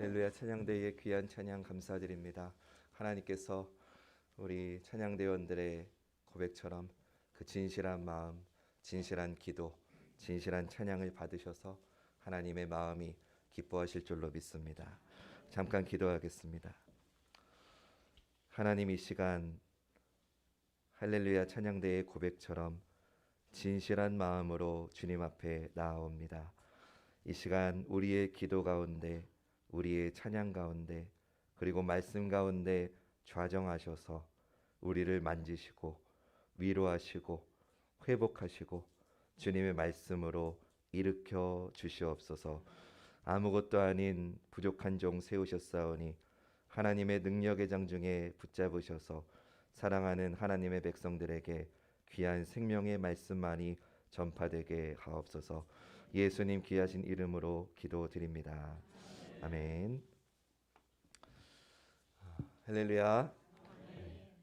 할렐루야. 찬양대의 귀한 찬양 감사드립니다. 하나님께서 우리 찬양대원들의 고백처럼 그 진실한 마음, 진실한 기도, 진실한 찬양을 받으셔서 하나님의 마음이 기뻐하실 줄로 믿습니다. 잠깐 기도하겠습니다. 하나님, 이 시간 할렐루야 찬양대의 고백처럼 진실한 마음으로 주님 앞에 나아옵니다. 이 시간 우리의 기도 가운데, 우리의 찬양 가운데, 그리고 말씀 가운데 좌정하셔서 우리를 만지시고 위로하시고 회복하시고 주님의 말씀으로 일으켜 주시옵소서. 아무것도 아닌 부족한 종 세우셨사오니 하나님의 능력의 장중에 붙잡으셔서 사랑하는 하나님의 백성들에게 귀한 생명의 말씀만이 전파되게 하옵소서. 예수님 귀하신 이름으로 기도드립니다. 아멘. 할렐루야.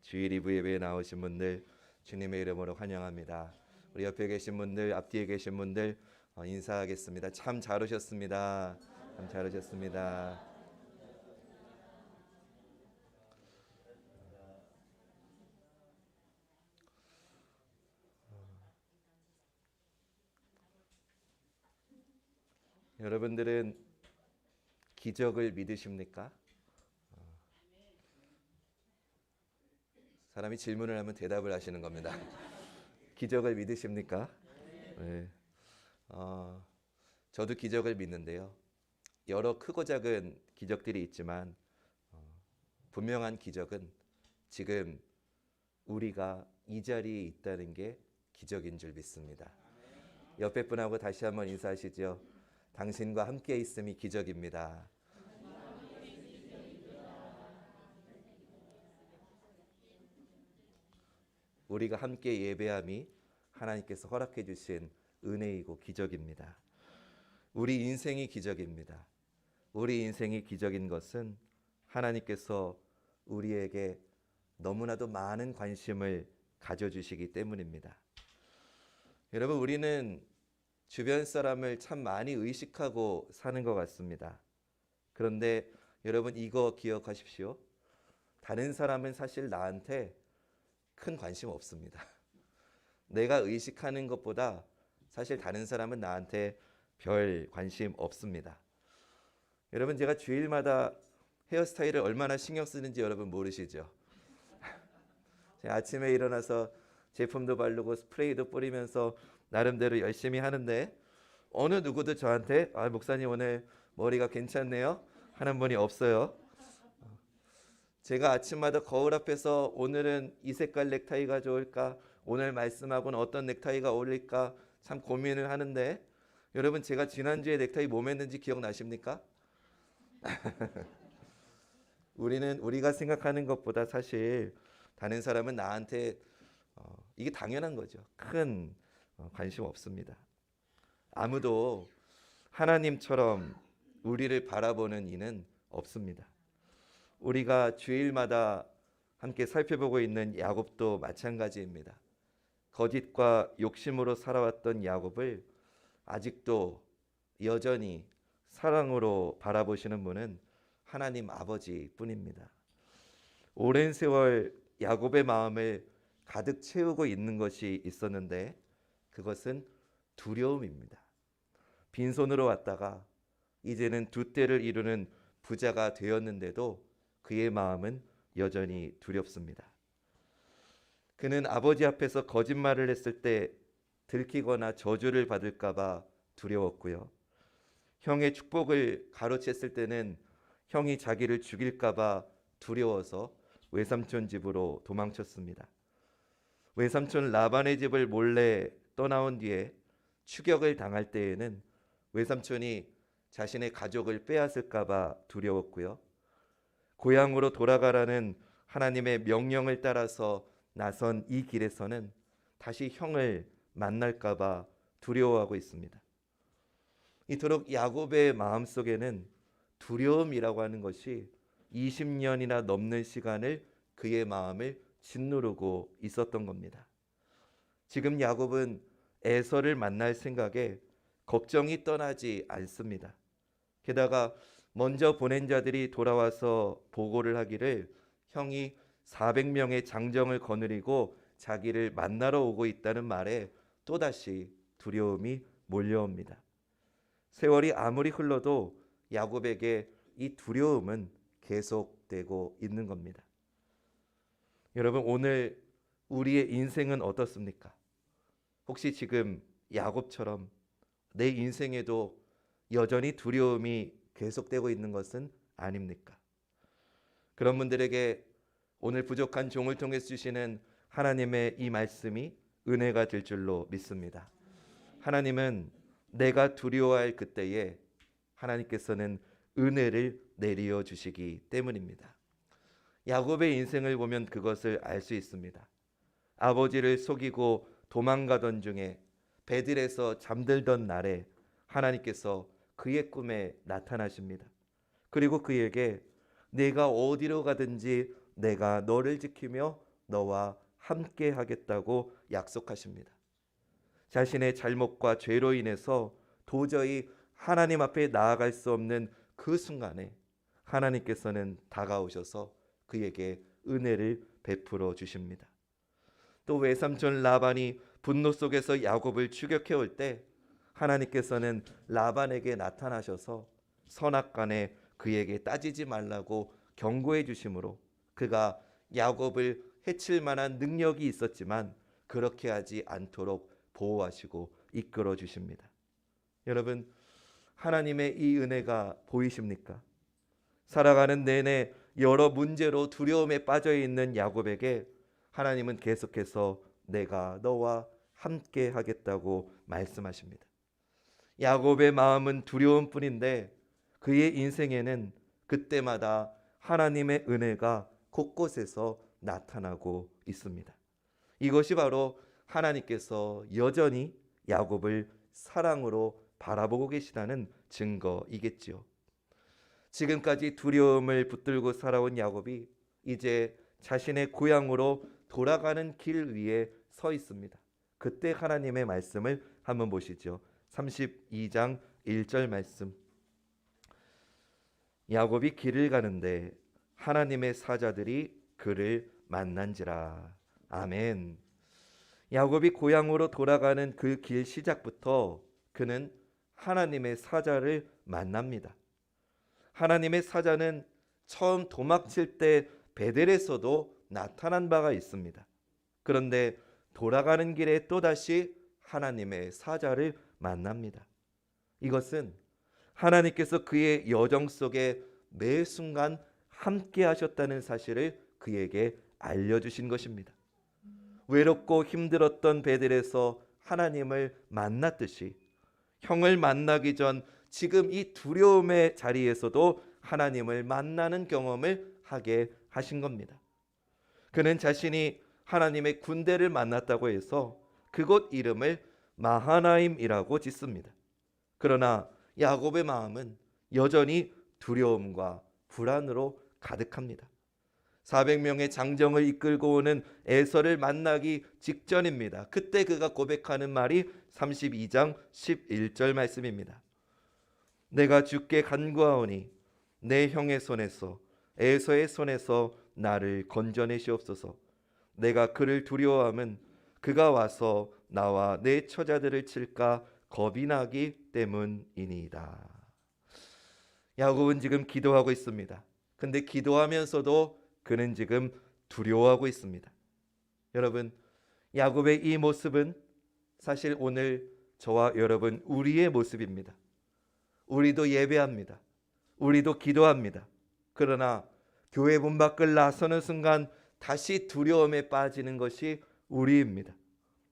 주일 2부 예배에 나오신 분들 주님의 이름으로 환영합니다. 우리 옆에 계신 분들, 앞뒤에 계신 분들 인사하겠습니다. 참 잘 오셨습니다. 참 잘 오셨습니다. 여러분들은 기적을 믿으십니까? 사람이 질문을 하면 대답을 하시는 겁니다. 기적을 믿으십니까? 네. 저도 기적을 믿는데요. 여러 크고 작은 기적들이 있지만 분명한 기적은 지금 우리가 이 자리에 있다는 게 기적인 줄 믿습니다. 옆에 분하고 다시 한번 인사하시죠. 당신과 함께 있음이 기적입니다. 우리가 함께 예배함이 하나님께서 허락해 주신 은혜이고 기적입니다. 우리 인생이 기적입니다. 우리 인생이 기적인 것은 하나님께서 우리에게 너무나도 많은 관심을 가져주시기 때문입니다. 여러분, 우리는 주변 사람을 참 많이 의식하고 사는 것 같습니다. 그런데 여러분, 이거 기억하십시오. 다른 사람은 사실 나한테 큰 관심 없습니다. 내가 의식하는 것보다 사실 다른 사람은 나한테 별 관심 없습니다. 여러분, 제가 주일마다 헤어스타일을 얼마나 신경 쓰는지 여러분 모르시죠? 제가 아침에 일어나서 제품도 바르고 스프레이도 뿌리면서 나름대로 열심히 하는데 어느 누구도 저한테 목사님 오늘 머리가 괜찮네요 하는 분이 없어요. 제가 아침마다 거울 앞에서 오늘은 이 색깔 넥타이가 좋을까, 오늘 말씀하고는 어떤 넥타이가 어울릴까 참 고민을 하는데, 여러분, 제가 지난주에 넥타이 뭐 맸는지 기억나십니까? 우리가 생각하는 것보다 사실 다른 사람은 나한테 이게 당연한 거죠. 큰 관심 없습니다. 아무도 하나님처럼 우리를 바라보는 이는 없습니다. 우리가 주일마다 함께 살펴보고 있는 야곱도 마찬가지입니다. 거짓과 욕심으로 살아왔던 야곱을 아직도 여전히 사랑으로 바라보시는 분은 하나님 아버지뿐입니다. 오랜 세월 야곱의 마음을 가득 채우고 있는 것이 있었는데 그것은 두려움입니다. 빈손으로 왔다가 이제는 두 떼를 이루는 부자가 되었는데도 그의 마음은 여전히 두렵습니다. 그는 아버지 앞에서 거짓말을 했을 때 들키거나 저주를 받을까 봐 두려웠고요. 형의 축복을 가로챘을 때는 형이 자기를 죽일까 봐 두려워서 외삼촌 집으로 도망쳤습니다. 외삼촌 라반의 집을 몰래 떠나온 뒤에 추격을 당할 때에는 외삼촌이 자신의 가족을 빼앗을까 봐 두려웠고요. 고향으로 돌아가라는 하나님의 명령을 따라서 나선 이 길에서는 다시 형을 만날까 봐 두려워하고 있습니다. 이토록 야곱의 마음속에는 두려움이라고 하는 것이 20년이나 넘는 시간을 그의 마음을 짓누르고 있었던 겁니다. 지금 야곱은 에서를 만날 생각에 걱정이 떠나지 않습니다. 게다가 먼저 보낸 자들이 돌아와서 보고를 하기를 형이 400명의 장정을 거느리고 자기를 만나러 오고 있다는 말에 또다시 두려움이 몰려옵니다. 세월이 아무리 흘러도 야곱에게 이 두려움은 계속되고 있는 겁니다. 여러분, 오늘 우리의 인생은 어떻습니까? 혹시 지금 야곱처럼 내 인생에도 여전히 두려움이 계속되고 있는 것은 아닙니까? 그런 분들에게 오늘 부족한 종을 통해 주시는 하나님의 이 말씀이 은혜가 될 줄로 믿습니다. 하나님은 내가 두려워할 그때에 하나님께서는 은혜를 내려 주시기 때문입니다. 야곱의 인생을 보면 그것을 알 수 있습니다. 아버지를 속이고 도망가던 중에 베들에서 잠들던 날에 하나님께서 그의 꿈에 나타나십니다. 그리고 그에게 내가 어디로 가든지 내가 너를 지키며 너와 함께 하겠다고 약속하십니다. 자신의 잘못과 죄로 인해서 도저히 하나님 앞에 나아갈 수 없는 그 순간에 하나님께서는 다가오셔서 그에게 은혜를 베풀어 주십니다. 또 외삼촌 라반이 분노 속에서 야곱을 추격해 올 때 하나님께서는 라반에게 나타나셔서 선악간에 그에게 따지지 말라고 경고해 주심으로 그가 야곱을 해칠 만한 능력이 있었지만 그렇게 하지 않도록 보호하시고 이끌어 주십니다. 여러분, 하나님의 이 은혜가 보이십니까? 살아가는 내내 여러 문제로 두려움에 빠져 있는 야곱에게 하나님은 계속해서 내가 너와 함께 하겠다고 말씀하십니다. 야곱의 마음은 두려움뿐인데 그의 인생에는 그때마다 하나님의 은혜가 곳곳에서 나타나고 있습니다. 이것이 바로 하나님께서 여전히 야곱을 사랑으로 바라보고 계시다는 증거이겠지요. 지금까지 두려움을 붙들고 살아온 야곱이 이제 자신의 고향으로 돌아가는 길 위에 서 있습니다. 그때 하나님의 말씀을 한번 보시죠. 32장 1절 말씀. 야곱이 길을 가는데 하나님의 사자들이 그를 만난지라. 아멘. 야곱이 고향으로 돌아가는 그 길 시작부터 그는 하나님의 사자를 만납니다. 하나님의 사자는 처음 도망칠 때 베델에서도 나타난 바가 있습니다. 그런데 돌아가는 길에 또다시 하나님의 사자를 만납니다. 이것은 하나님께서 그의 여정 속에 매 순간 함께 하셨다는 사실을 그에게 알려주신 것입니다. 외롭고 힘들었던 베델에서 하나님을 만났듯이 형을 만나기 전 지금 이 두려움의 자리에서도 하나님을 만나는 경험을 하게 하신 겁니다. 그는 자신이 하나님의 군대를 만났다고 해서 그곳 이름을 마하나임이라고 짓습니다. 그러나 야곱의 마음은 여전히 두려움과 불안으로 가득합니다. 400명의 장정을 이끌고 오는 에서를 만나기 직전입니다. 그때 그가 고백하는 말이 32장 11절 말씀입니다. 내가 주께 간구하오니 내 형의 손에서 에서의 손에서 나를 건져내시옵소서. 내가 그를 두려워함은 그가 와서 나와 내 처자들을 칠까 겁이 나기 때문이니이다. 야곱은 지금 기도하고 있습니다. 근데 기도하면서도 그는 지금 두려워하고 있습니다. 여러분, 야곱의 이 모습은 사실 오늘 저와 여러분 우리의 모습입니다. 우리도 예배합니다. 우리도 기도합니다. 그러나 교회 문 밖을 나서는 순간 다시 두려움에 빠지는 것이 우리입니다.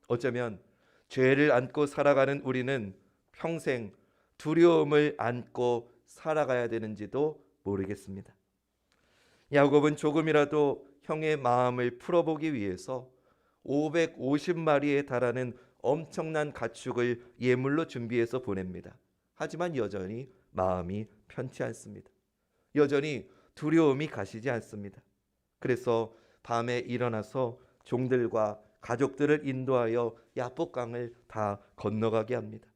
어쩌면 죄를 안고 살아가는 우리는 평생 두려움을 안고 살아가야 되는지도 모르겠습니다. 야곱은 조금이라도 형의 마음을 풀어보기 위해서 550마리에 달하는 엄청난 가축을 예물로 준비해서 보냅니다. 하지만 여전히 마음이 편치 않습니다. 여전히 두려움이 가시지 않습니다. 그래서 밤에 일어나서 종들과 가족들을 인도하여 야복강을 다 건너가게 합니다.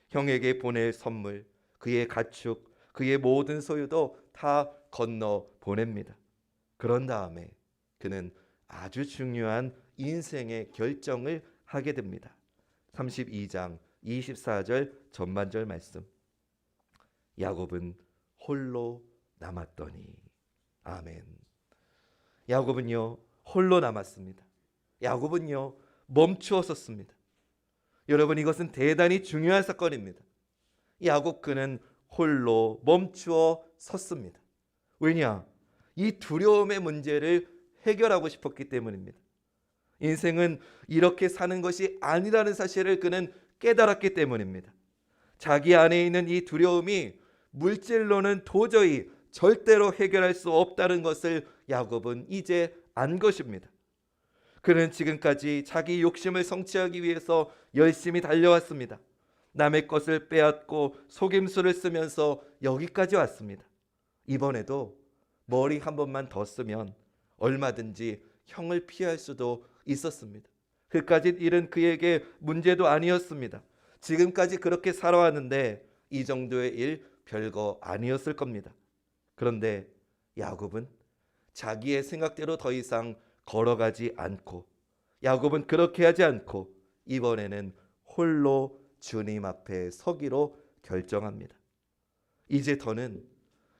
형에게 보낼 선물, 그의 가축, 그의 모든 소유도 다 건너 보냅니다. 그런 다음에 그는 아주 중요한 인생의 결정을 하게 됩니다. 32장 24절 전반절 말씀. 야곱은 홀로 남았더니. 아멘. 야곱은요 홀로 남았습니다. 야곱은요 멈추어 섰습니다. 여러분, 이것은 대단히 중요한 사건입니다. 야곱 그는 홀로 멈추어 섰습니다. 왜냐? 이 두려움의 문제를 해결하고 싶었기 때문입니다. 인생은 이렇게 사는 것이 아니라는 사실을 그는 깨달았기 때문입니다. 자기 안에 있는 이 두려움이 물질로는 도저히 절대로 해결할 수 없다는 것을 야곱은 이제 안 것입니다. 그는 지금까지 자기 욕심을 성취하기 위해서 열심히 달려왔습니다. 남의 것을 빼앗고 속임수를 쓰면서 여기까지 왔습니다. 이번에도 머리 한 번만 더 쓰면 얼마든지 형을 피할 수도 있었습니다. 그까짓 일은 그에게 문제도 아니었습니다. 지금까지 그렇게 살아왔는데 이 정도의 일 별거 아니었을 겁니다. 그런데 야곱은 자기의 생각대로 더 이상 걸어가지 않고, 야곱은 그렇게 하지 않고 이번에는 홀로 주님 앞에 서기로 결정합니다. 이제 더는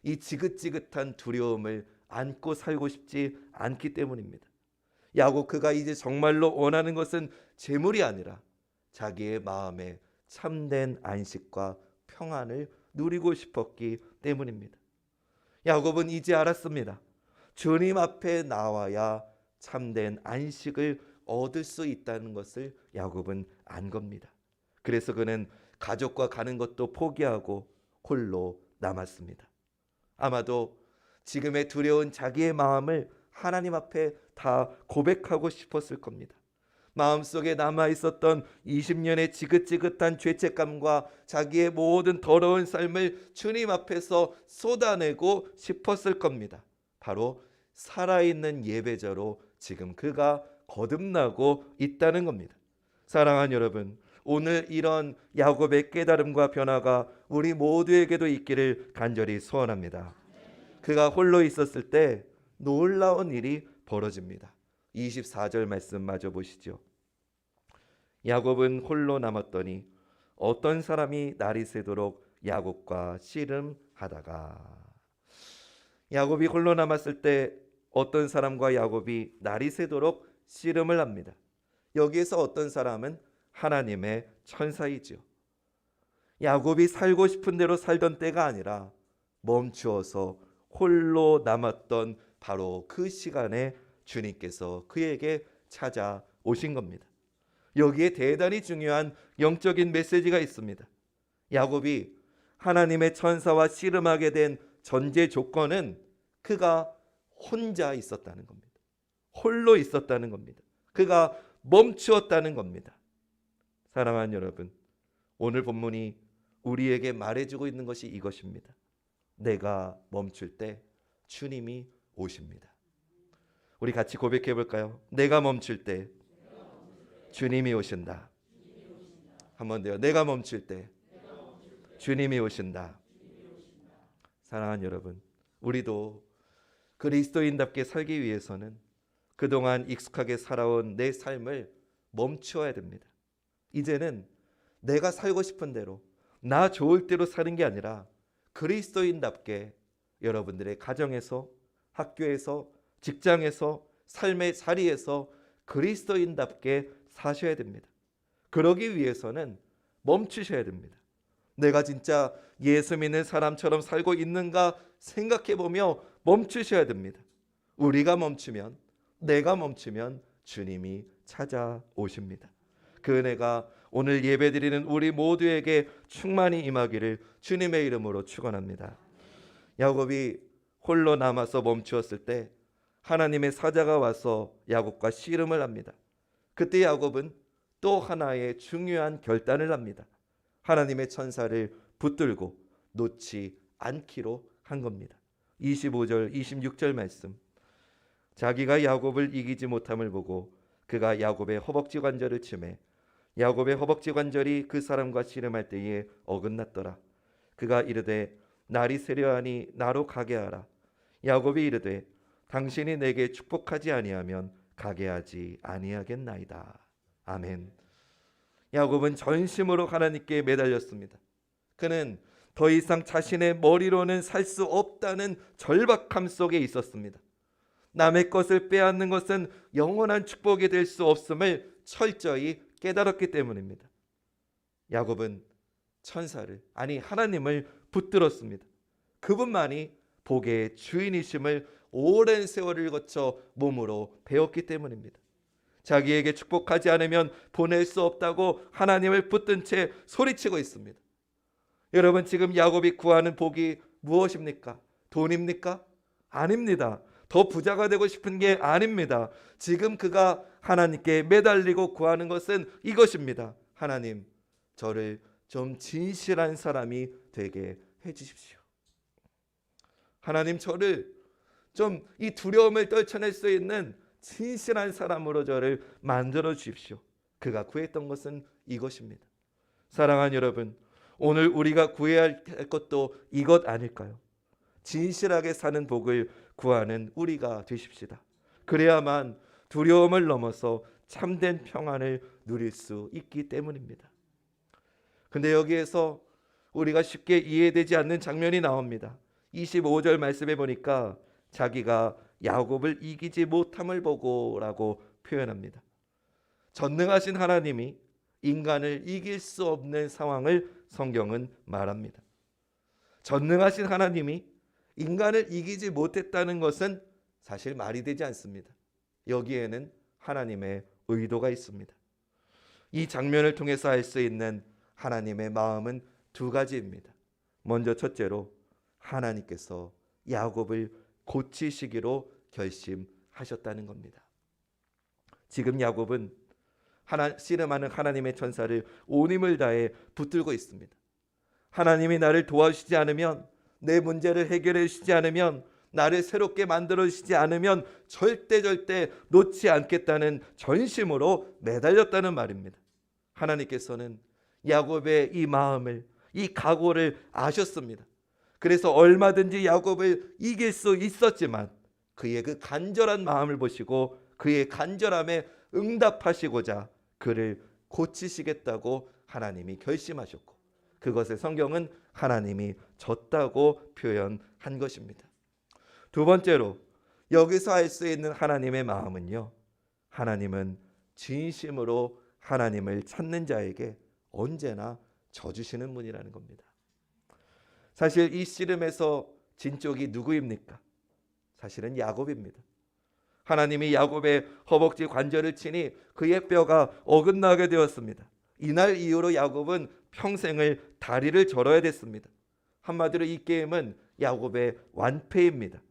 이 지긋지긋한 두려움을 안고 살고 싶지 않기 때문입니다. 야곱 그가 이제 정말로 원하는 것은 재물이 아니라 자기의 마음에 참된 안식과 평안을 누리고 싶었기 때문입니다. 야곱은 이제 알았습니다. 주님 앞에 나와야 참된 안식을 얻을 수 있다는 것을 야곱은 안 겁니다. 그래서 그는 가족과 가는 것도 포기하고 홀로 남았습니다. 아마도 지금의 두려운 자기의 마음을 하나님 앞에 다 고백하고 싶었을 겁니다. 마음속에 남아있었던 20년의 지긋지긋한 죄책감과 자기의 모든 더러운 삶을 주님 앞에서 쏟아내고 싶었을 겁니다. 바로 살아있는 예배자로 지금 그가 거듭나고 있다는 겁니다. 사랑하는 여러분, 오늘 이런 야곱의 깨달음과 변화가 우리 모두에게도 있기를 간절히 소원합니다. 그가 홀로 있었을 때 놀라운 일이 벌어집니다. 24절 말씀 마저 보시죠. 야곱은 홀로 남았더니 어떤 사람이 날이 새도록 야곱과 씨름하다가. 야곱이 홀로 남았을 때 어떤 사람과 야곱이 날이 새도록 씨름을 합니다. 여기에서 어떤 사람은 하나님의 천사이죠. 야곱이 살고 싶은 대로 살던 때가 아니라 멈추어서 홀로 남았던 바로 그 시간에 주님께서 그에게 찾아오신 겁니다. 여기에 대단히 중요한 영적인 메시지가 있습니다. 야곱이 하나님의 천사와 씨름하게 된 전제 조건은 그가 혼자 있었다는 겁니다. 홀로 있었다는 겁니다. 그가 멈추었다는 겁니다. 사랑하는 여러분, 오늘 본문이 우리에게 말해주고 있는 것이 이것입니다. 내가 멈출 때 주님이 오십니다. 우리 같이 고백해 볼까요? 내가 멈출 때 주님이 오신다. 한 번 더요. 내가 멈출 때 주님이 오신다. 사랑하는 여러분, 우리도 그리스도인답게 살기 위해서는 그동안 익숙하게 살아온 내 삶을 멈추어야 됩니다. 이제는 내가 살고 싶은 대로, 나 좋을 대로 사는 게 아니라 그리스도인답게 여러분들의 가정에서, 학교에서, 직장에서, 삶의 자리에서 그리스도인답게 사셔야 됩니다. 그러기 위해서는 멈추셔야 됩니다. 내가 진짜 예수 믿는 사람처럼 살고 있는가 생각해 보며 멈추셔야 됩니다. 우리가 멈추면, 내가 멈추면 주님이 찾아오십니다. 그 은혜가 오늘 예배드리는 우리 모두에게 충만히 임하기를 주님의 이름으로 축원합니다. 야곱이 홀로 남아서 멈추었을 때 하나님의 사자가 와서 야곱과 씨름을 합니다. 그때 야곱은 또 하나의 중요한 결단을 합니다. 하나님의 천사를 붙들고 놓지 않기로 한 겁니다. 25절 26절 말씀. 자기가 야곱을 이기지 못함을 보고 그가 야곱의 허벅지 관절을 치매 야곱의 허벅지 관절이 그 사람과 씨름할 때에 어긋났더라. 그가 이르되 날이 세려하니 나로 가게 하라. 야곱이 이르되 당신이 내게 축복하지 아니하면 가게 하지 아니하겠나이다. 아멘. 야곱은 전심으로 하나님께 매달렸습니다. 그는 더 이상 자신의 머리로는 살 수 없다는 절박함 속에 있었습니다. 남의 것을 빼앗는 것은 영원한 축복이 될 수 없음을 철저히 깨달았기 때문입니다. 야곱은 천사를, 아니 하나님을 붙들었습니다. 그분만이 복의 주인이심을 오랜 세월을 거쳐 몸으로 배웠기 때문입니다. 자기에게 축복하지 않으면 보낼 수 없다고 하나님을 붙든 채 소리치고 있습니다. 여러분, 지금 야곱이 구하는 복이 무엇입니까? 돈입니까? 아닙니다. 더 부자가 되고 싶은 게 아닙니다. 지금 그가 하나님께 매달리고 구하는 것은 이것입니다. 하나님, 저를 좀 진실한 사람이 되게 해주십시오. 하나님, 저를 좀 이 두려움을 떨쳐낼 수 있는 진실한 사람으로 저를 만들어 주십시오. 그가 구했던 것은 이것입니다. 사랑하는 여러분, 오늘 우리가 구해야 할 것도 이것 아닐까요? 진실하게 사는 복을 구하는 우리가 되십시다. 그래야만 두려움을 넘어서 참된 평안을 누릴 수 있기 때문입니다. 근데 여기에서 우리가 쉽게 이해되지 않는 장면이 나옵니다. 25절 말씀에 보니까 자기가 야곱을 이기지 못함을 보고 라고 표현합니다. 전능하신 하나님이 인간을 이길 수 없는 상황을 성경은 말합니다. 전능하신 하나님이 인간을 이기지 못했다는 것은 사실 말이 되지 않습니다. 여기에는 하나님의 의도가 있습니다. 이 장면을 통해서 알 수 있는 하나님의 마음은 두 가지입니다. 먼저 첫째로 하나님께서 야곱을 고치시기로 결심하셨다는 겁니다. 지금 야곱은 씨름하는 하나님의 천사를 온 힘을 다해 붙들고 있습니다. 하나님이 나를 도와주시지 않으면, 내 문제를 해결해 주시지 않으면, 나를 새롭게 만들어 주시지 않으면 절대 놓지 않겠다는 전심으로 매달렸다는 말입니다. 하나님께서는 야곱의 이 마음을, 이 각오를 아셨습니다. 그래서 얼마든지 야곱을 이길 수 있었지만 그의 그 간절한 마음을 보시고 그의 간절함에 응답하시고자 그를 고치시겠다고 하나님이 결심하셨고, 그것을 성경은 하나님이 졌다고 표현한 것입니다. 두 번째로 여기서 알 수 있는 하나님의 마음은요, 하나님은 진심으로 하나님을 찾는 자에게 언제나 져주시는 분이라는 겁니다. 사실 이 씨름에서 진 쪽이 누구입니까? 사실은 야곱입니다. 하나님이 야곱의 허벅지 관절을 치니 그의 뼈가 어긋나게 되었습니다. 이날 이후로 야곱은 평생을 다리를 절어야 됐습니다. 한마디로 이 게임은 야곱의 완패입니다.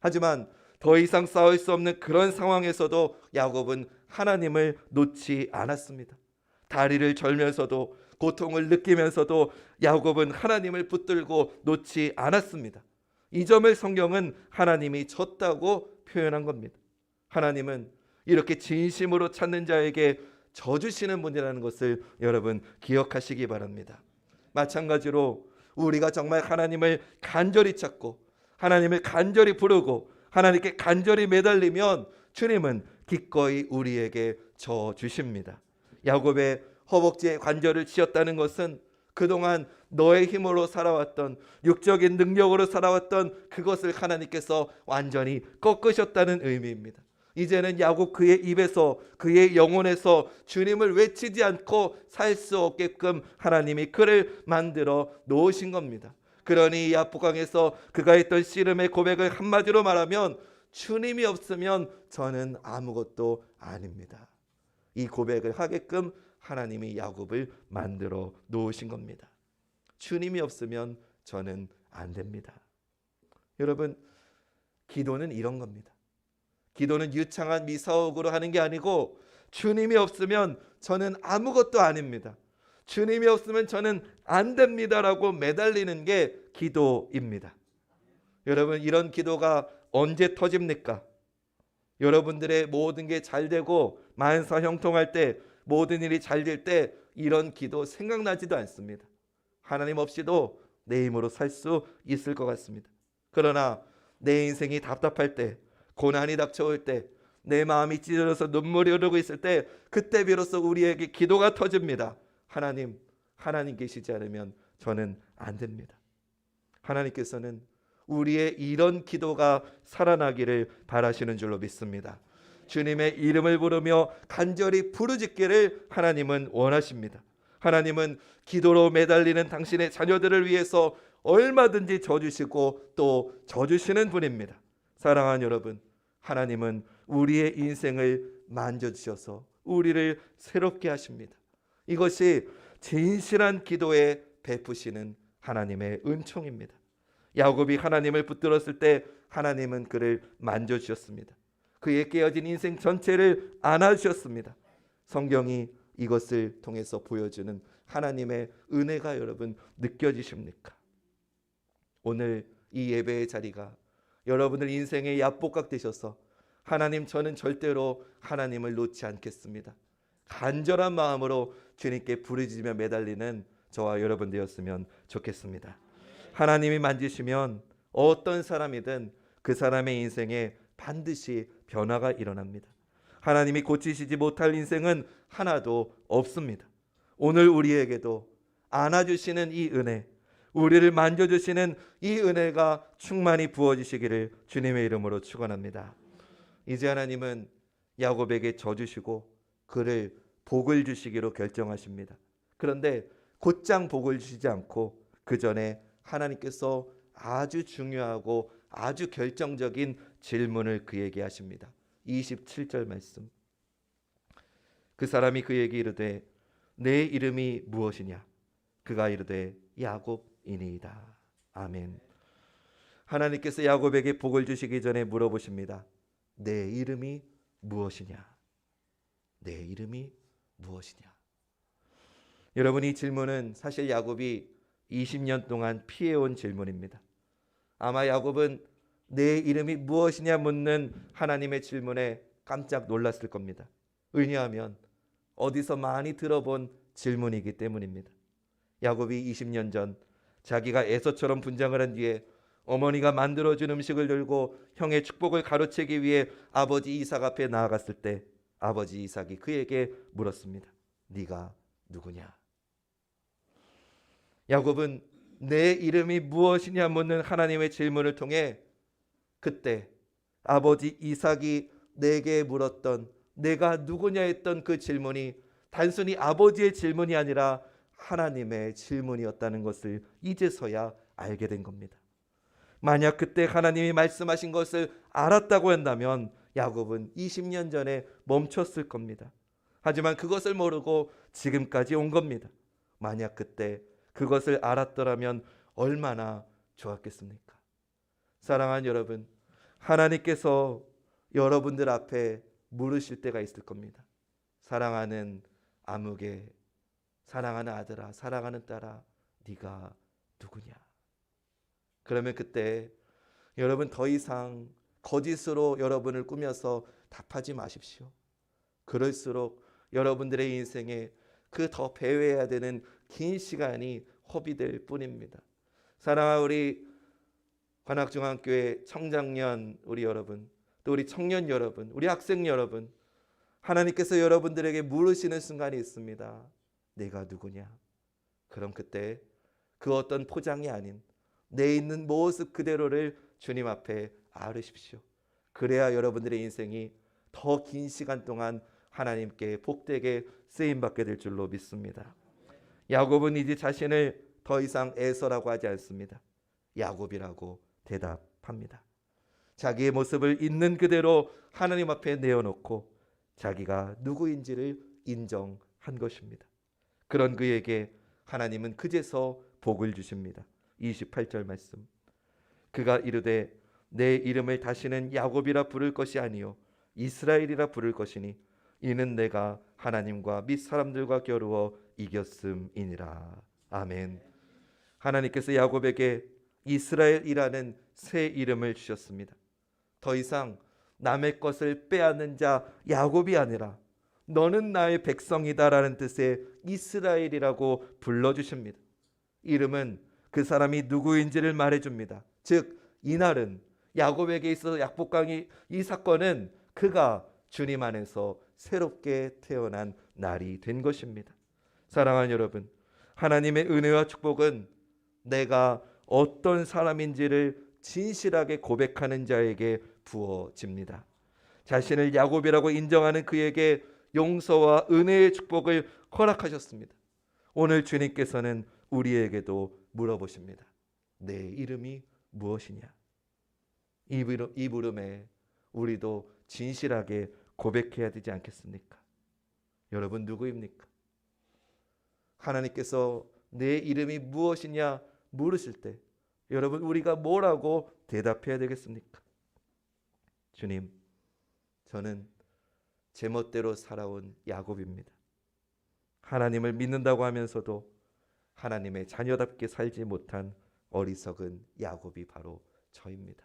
하지만 더 이상 싸울 수 없는 그런 상황에서도 야곱은 하나님을 놓지 않았습니다. 다리를 절면서도, 고통을 느끼면서도 야곱은 하나님을 붙들고 놓지 않았습니다. 이 점을 성경은 하나님이 졌다고 표현한 겁니다. 하나님은 이렇게 진심으로 찾는 자에게 져주시는 분이라는 것을 여러분 기억하시기 바랍니다. 마찬가지로 우리가 정말 하나님을 간절히 찾고 하나님을 간절히 부르고 하나님께 간절히 매달리면 주님은 기꺼이 우리에게 져주십니다. 야곱의 허벅지에 관절을 치었다는 것은 그동안 너의 힘으로 살아왔던, 육적인 능력으로 살아왔던 그것을 하나님께서 완전히 꺾으셨다는 의미입니다. 이제는 야곱 그의 입에서, 그의 영혼에서 주님을 외치지 않고 살 수 없게끔 하나님이 그를 만들어 놓으신 겁니다. 그러니 이 압구강에서 그가 했던 씨름의 고백을 한마디로 말하면 주님이 없으면 저는 아무것도 아닙니다. 이 고백을 하게끔 하나님이 야곱을 만들어 놓으신 겁니다. 주님이 없으면 저는 안 됩니다. 여러분, 기도는 이런 겁니다. 기도는 유창한 미사옥으로 하는 게 아니고 주님이 없으면 저는 아무것도 아닙니다. 주님이 없으면 저는 안 됩니다라고 매달리는 게 기도입니다. 여러분, 이런 기도가 언제 터집니까? 여러분들의 모든 게 잘 되고 만사 형통할 때, 모든 일이 잘 될 때 이런 기도 생각나지도 않습니다. 하나님 없이도 내 힘으로 살 수 있을 것 같습니다. 그러나 내 인생이 답답할 때, 고난이 닥쳐올 때, 내 마음이 찢어져서 눈물이 흐르고 있을 때, 그때 비로소 우리에게 기도가 터집니다. 하나님 계시지 않으면 저는 안 됩니다. 하나님께서는 우리의 이런 기도가 살아나기를 바라시는 줄로 믿습니다. 주님의 이름을 부르며 간절히 부르짖기를 하나님은 원하십니다. 하나님은 기도로 매달리는 당신의 자녀들을 위해서 얼마든지 져주시고 또 져주시는 분입니다. 사랑하는 여러분, 하나님은 우리의 인생을 만져주셔서 우리를 새롭게 하십니다. 이것이 진실한 기도에 베푸시는 하나님의 은총입니다. 야곱이 하나님을 붙들었을 때 하나님은 그를 만져주셨습니다. 그의 깨어진 인생 전체를 안아주셨습니다. 성경이 이것을 통해서 보여주는 하나님의 은혜가 여러분 느껴지십니까? 오늘 이 예배의 자리가 여러분들 인생의 야복각 되셔서 하나님, 저는 절대로 하나님을 놓지 않겠습니다, 간절한 마음으로 주님께 부르짖으며 매달리는 저와 여러분 되었으면 좋겠습니다. 하나님이 만지시면 어떤 사람이든 그 사람의 인생에 반드시 변화가 일어납니다. 하나님이 고치시지 못할 인생은 하나도 없습니다. 오늘 우리에게도 안아주시는 이 은혜, 우리를 만져주시는 이 은혜가 충만히 부어지시기를 주님의 이름으로 축원합니다. 이제 하나님은 야곱에게 져주시고 그를 복을 주시기로 결정하십니다. 그런데 곧장 복을 주시지 않고 그 전에 하나님께서 아주 중요하고 아주 결정적인 질문을 그에게 하십니다. 27절 말씀. 그 사람이 그에게 이르되 내 이름이 무엇이냐? 그가 이르되 야곱이니이다. 아멘. 하나님께서 야곱에게 복을 주시기 전에 물어보십니다. 내 이름이 무엇이냐? 내 이름이 무엇이냐? 여러분, 이 질문은 사실 야곱이 20년 동안 피해온 질문입니다. 아마 야곱은 내 이름이 무엇이냐 묻는 하나님의 질문에 깜짝 놀랐을 겁니다. 왜냐하면 어디서 많이 들어본 질문이기 때문입니다. 야곱이 20년 전 자기가 에서처럼 분장을 한 뒤에 어머니가 만들어준 음식을 들고 형의 축복을 가로채기 위해 아버지 이삭 앞에 나아갔을 때 아버지 이삭이 그에게 물었습니다. 네가 누구냐? 야곱은 내 이름이 무엇이냐 묻는 하나님의 질문을 통해 그때 아버지 이삭이 내게 물었던 내가 누구냐 했던 그 질문이 단순히 아버지의 질문이 아니라 하나님의 질문이었다는 것을 이제서야 알게 된 겁니다. 만약 그때 하나님이 말씀하신 것을 알았다고 한다면 야곱은 20년 전에 멈췄을 겁니다. 하지만 그것을 모르고 지금까지 온 겁니다. 만약 그때 그것을 알았더라면 얼마나 좋았겠습니까? 사랑하는 여러분, 하나님께서 여러분들 앞에 물으실 때가 있을 겁니다. 사랑하는 아무개, 사랑하는 아들아, 사랑하는 딸아, 네가 누구냐? 그러면 그때 여러분 더 이상 거짓으로 여러분을 꾸며서 답하지 마십시오. 그럴수록 여러분들의 인생에 그 더 배회해야 되는 긴 시간이 허비될 뿐입니다. 사랑하는 우리 관악중앙교회 청장년 우리 여러분, 또 우리 청년 여러분, 우리 학생 여러분, 하나님께서 여러분들에게 물으시는 순간이 있습니다. 내가 누구냐? 그럼 그때 그 어떤 포장이 아닌 내 있는 모습 그대로를 주님 앞에 아뢰십시오. 그래야 여러분들의 인생이 더 긴 시간 동안 하나님께 복되게 쓰임받게 될 줄로 믿습니다. 야곱은 이제 자신을 더 이상 에서라고 하지 않습니다. 야곱이라고 대답합니다. 자기의 모습을 있는 그대로 하나님 앞에 내어놓고 자기가 누구인지를 인정한 것입니다. 그런 그에게 하나님은 그제서 복을 주십니다. 28절 말씀. 그가 이르되 내 이름을 다시는 야곱이라 부를 것이 아니요 이스라엘이라 부를 것이니 이는 내가 하나님과 및 사람들과 겨루어 이겼음이니라. 아멘. 하나님께서 야곱에게 이스라엘이라는 새 이름을 주셨습니다. 더 이상 남의 것을 빼앗는 자 야곱이 아니라 너는 나의 백성이다라는 뜻의 이스라엘이라고 불러주십니다. 이름은 그 사람이 누구인지를 말해줍니다. 즉 이날은 야곱에게 있어서 약복강이 이 사건은 그가 주님 안에서 새롭게 태어난 날이 된 것입니다. 사랑하는 여러분, 하나님의 은혜와 축복은 내가 어떤 사람인지를 진실하게 고백하는 자에게 부어집니다. 자신을 야곱이라고 인정하는 그에게 용서와 은혜의 축복을 허락하셨습니다. 오늘 주님께서는 우리에게도 물어보십니다. 내 이름이 무엇이냐? 이 물음에 우리도 진실하게 고백해야 되지 않겠습니까? 여러분 누구입니까? 하나님께서 내 이름이 무엇이냐 물으실 때 여러분 우리가 뭐라고 대답해야 되겠습니까? 주님, 저는 제멋대로 살아온 야곱입니다. 하나님을 믿는다고 하면서도 하나님의 자녀답게 살지 못한 어리석은 야곱이 바로 저입니다.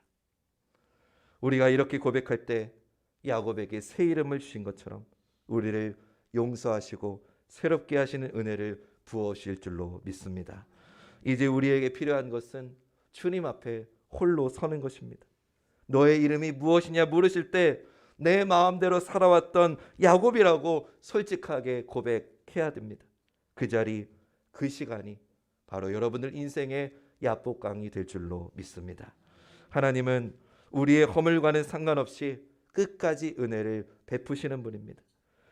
우리가 이렇게 고백할 때 야곱에게 새 이름을 주신 것처럼 우리를 용서하시고 새롭게 하시는 은혜를 부어주실 줄로 믿습니다. 이제 우리에게 필요한 것은 주님 앞에 홀로 서는 것입니다. 너의 이름이 무엇이냐 물으실 때 내 마음대로 살아왔던 야곱이라고 솔직하게 고백해야 됩니다. 그 자리, 그 시간이 바로 여러분들 인생의 야복강이 될 줄로 믿습니다. 하나님은 우리의 허물과는 상관없이 끝까지 은혜를 베푸시는 분입니다.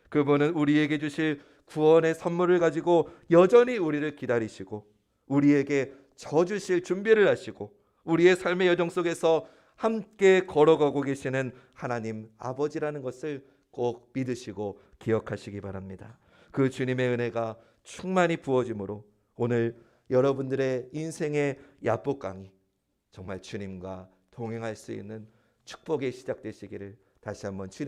그분은 우리에게 주실 구원의 선물을 가지고 여전히 우리를 기다리시고 우리에게 져 주실 준비를 하시고 우리의 삶의 여정 속에서 함께 걸어가고 계시는 하나님 아버지라는 것을 꼭 믿으시고 기억하시기 바랍니다. 그 주님의 은혜가 충만히 부어짐으로 오늘 여러분들의 인생의 야복강이 정말 주님과 동행할 수 있는 축복이 시작되시기를 다시 한번 주님